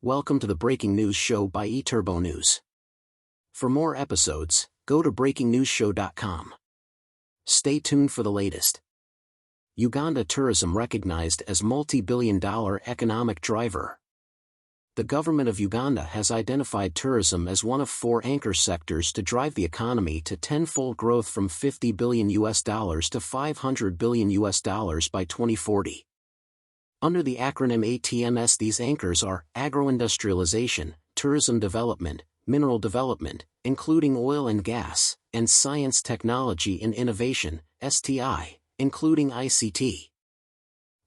Welcome to the Breaking News Show by eTurbo News. For more episodes, go to breakingnewsshow.com. Stay tuned for the latest. Uganda tourism recognized as multi-billion-dollar economic driver. The government of Uganda has identified tourism as one of four anchor sectors to drive the economy to tenfold growth from $50 billion to $500 billion by 2040. Under the acronym ATMS, these anchors are agroindustrialization, tourism development, mineral development, including oil and gas, and science, technology and innovation, STI, including ICT.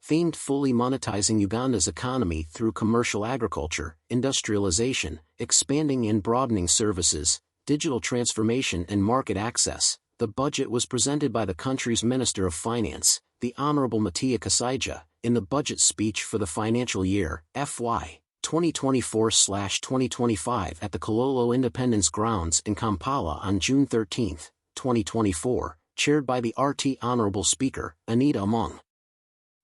Themed fully monetizing Uganda's economy through commercial agriculture, industrialization, expanding and broadening services, digital transformation and market access, the budget was presented by the country's Minister of Finance, the Honorable Matia Kasaija, in the budget speech for the financial year, FY 2024/2025 at the Kololo Independence Grounds in Kampala on June 13, 2024, chaired by the RT Honorable Speaker, Anita Among.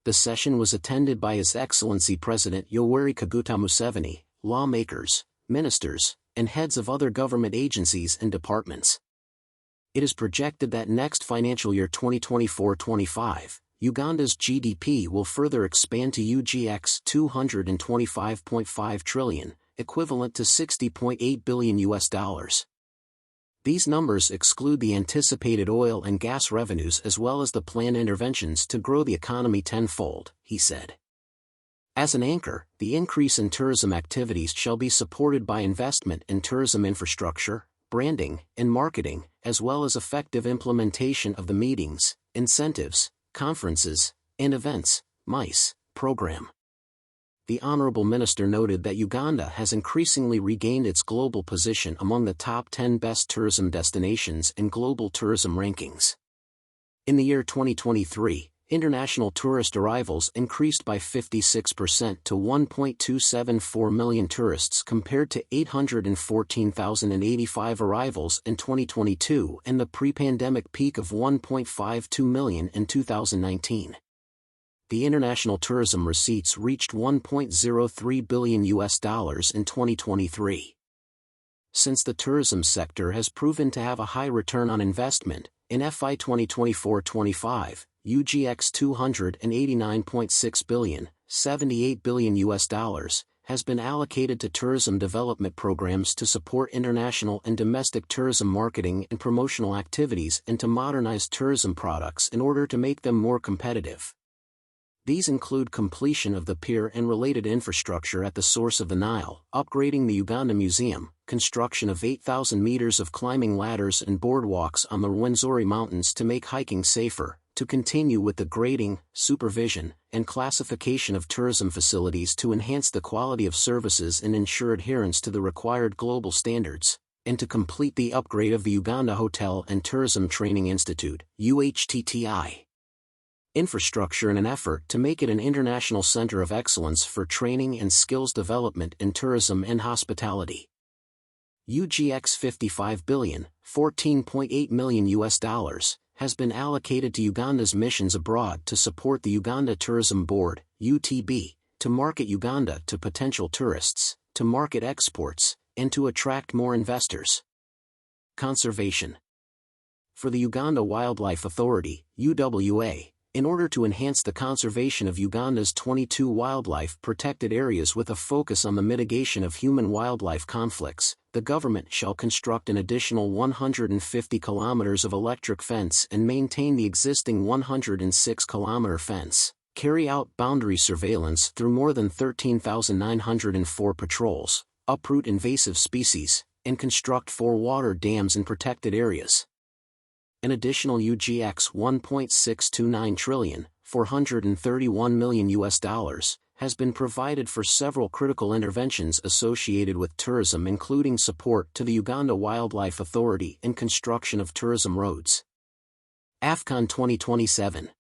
The session was attended by His Excellency President Yoweri Kaguta Museveni, lawmakers, ministers, and heads of other government agencies and departments. It is projected that next financial year 2024-25, Uganda's GDP will further expand to UGX 225.5 trillion, equivalent to $60.8 billion. These numbers exclude the anticipated oil and gas revenues as well as the planned interventions to grow the economy tenfold, he said. As an anchor, the increase in tourism activities shall be supported by investment in tourism infrastructure, branding, and marketing, as well as effective implementation of the meetings, incentives, conferences, and events, MICE, program. The Honorable Minister noted that Uganda has increasingly regained its global position among the top 10 best tourism destinations in global tourism rankings. In the year 2023, international tourist arrivals increased by 56% to 1.274 million tourists compared to 814,085 arrivals in 2022 and the pre-pandemic peak of 1.52 million in 2019. The international tourism receipts reached $1.03 billion in 2023. Since the tourism sector has proven to have a high return on investment, in FY 2024-25, UGX 289.6 billion, $78 billion, has been allocated to tourism development programs to support international and domestic tourism marketing and promotional activities and to modernize tourism products in order to make them more competitive. These include completion of the pier and related infrastructure at the source of the Nile, upgrading the Uganda Museum, construction of 8,000 meters of climbing ladders and boardwalks on the Rwenzori Mountains to make hiking safer, to continue with the grading, supervision, and classification of tourism facilities to enhance the quality of services and ensure adherence to the required global standards, and to complete the upgrade of the Uganda Hotel and Tourism Training Institute, UHTTI. Infrastructure in an effort to make it an international center of excellence for training and skills development in tourism and hospitality. UGX 55 billion, $14.8 million, has been allocated to Uganda's missions abroad to support the Uganda Tourism Board, UTB, to market Uganda to potential tourists, to market exports, and to attract more investors. Conservation. For the Uganda Wildlife Authority, UWA, in order to enhance the conservation of Uganda's 22 wildlife protected areas with a focus on the mitigation of human-wildlife conflicts, the government shall construct an additional 150 kilometers of electric fence and maintain the existing 106-kilometer fence, carry out boundary surveillance through more than 13,904 patrols, uproot invasive species, and construct 4 water dams in protected areas. An additional UGX 1.629 trillion, $431 million, has been provided for several critical interventions associated with tourism, including support to the Uganda Wildlife Authority and construction of tourism roads. AFCON 2027.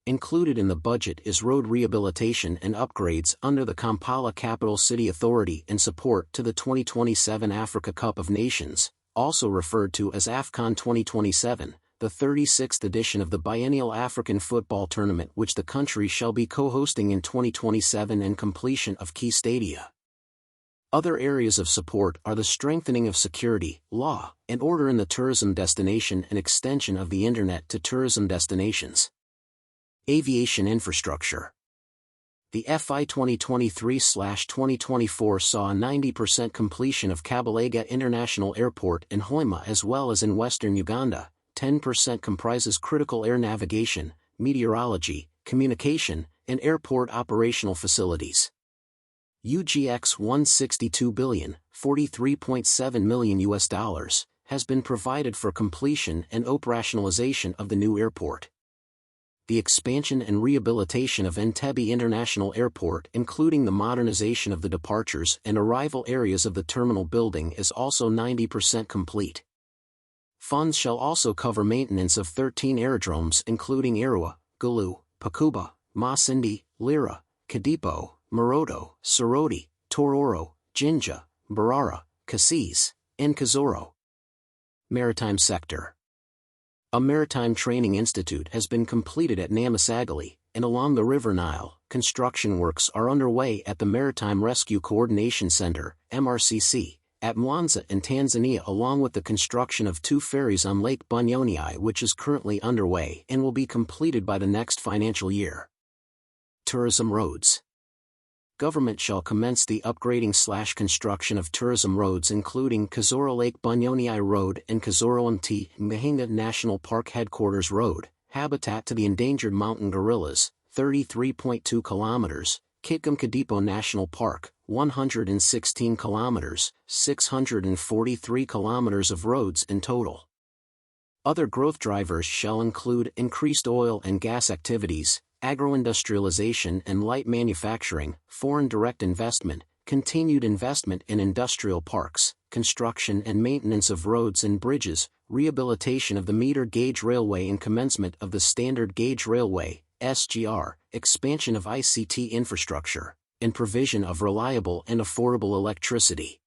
Included in the budget is road rehabilitation and upgrades under the Kampala Capital City Authority and support to the 2027 Africa Cup of Nations, also referred to as AFCON 2027, the 36th edition of the biennial African football tournament which the country shall be co-hosting in 2027, and completion of key stadia. Other areas of support are the strengthening of security, law, and order in the tourism destination and extension of the Internet to tourism destinations. Aviation infrastructure. The FY 2023/2024 saw a 90% completion of Kabalega International Airport in Hoima as well as in western Uganda. 10% comprises critical air navigation, meteorology, communication, and airport operational facilities. UGX $162 billion, $43.7 million has been provided for completion and operationalization of the new airport. The expansion and rehabilitation of Entebbe International Airport, including the modernization of the departures and arrival areas of the terminal building, is also 90% complete. Funds shall also cover maintenance of 13 aerodromes including Arua, Gulu, Pakuba, Masindi, Lira, Kadipo, Moroto, Soroti, Tororo, Jinja, Barara, Cassis, and Kazoro. Maritime sector. A maritime training institute has been completed at Namasagali, and along the River Nile, construction works are underway at the Maritime Rescue Coordination Center, MRCC, at Mwanza in Tanzania, along with the construction of 2 ferries on Lake Bunyonyi, which is currently underway and will be completed by the next financial year. Tourism roads. Government shall commence the upgrading/construction of tourism roads including Kazoro Lake Bunyonyi Road and Kazoro Mti Mahinga National Park Headquarters Road, Habitat to the Endangered Mountain Gorillas, 33.2 kilometers, Kitgum Kadipo National Park, 116 kilometers, 643 kilometers of roads in total. Other growth drivers shall include increased oil and gas activities, agroindustrialization and light manufacturing, foreign direct investment, continued investment in industrial parks, construction and maintenance of roads and bridges, rehabilitation of the meter gauge railway and commencement of the standard gauge railway, SGR, expansion of ICT infrastructure, and provision of reliable and affordable electricity.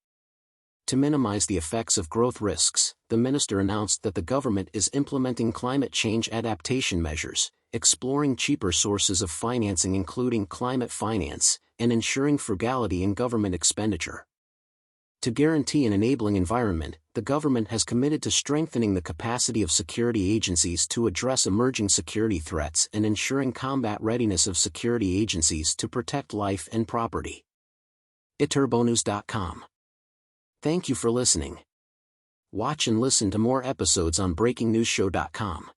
To minimize the effects of growth risks, the minister announced that the government is implementing climate change adaptation measures, exploring cheaper sources of financing including climate finance, and ensuring frugality in government expenditure. To guarantee an enabling environment, the government has committed to strengthening the capacity of security agencies to address emerging security threats and ensuring combat readiness of security agencies to protect life and property. iturbonews.com. Thank you for listening. Watch and listen to more episodes on breakingnewsshow.com.